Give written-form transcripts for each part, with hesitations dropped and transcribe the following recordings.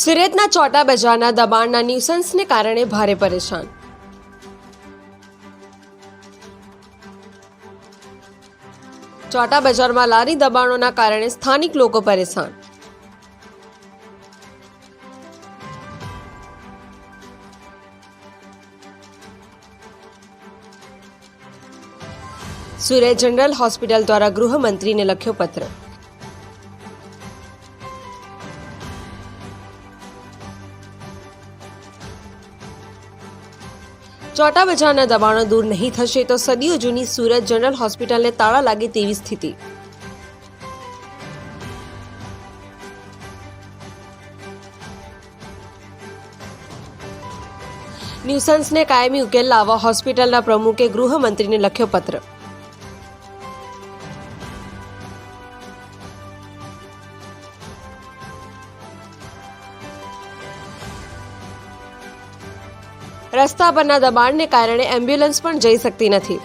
સુરતના ચોટા બજારના દબાણના ન્યુસન્સને કારણે ભારે પરેશાન. ચોટા બજારમાં લારી દબાણોના કારણે સ્થાનિક લોકો પરેશાન. સુરત જનરલ હોસ્પિટલ દ્વારા ગૃહમંત્રીને લખ્યો પત્ર. ચોટા બજારના દબાણો દૂર નહીં થશે તો સદીઓ જૂની સુરત જનરલ હોસ્પિટલને તાળા લાગે તેવી સ્થિતિ. ન્યુસન્સને કાયમી ઉકેલ લાવવા હોસ્પિટલના પ્રમુખે ગૃહમંત્રીને લખ્યો પત્ર. રસ્તા પરના દબાણને કારણે એમ્બ્યુલન્સ પણ જઈ શકતી નથી.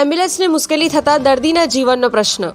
એમ્બ્યુલન્સને મુશ્કેલી થતા દર્દીના જીવનનો પ્રશ્ન.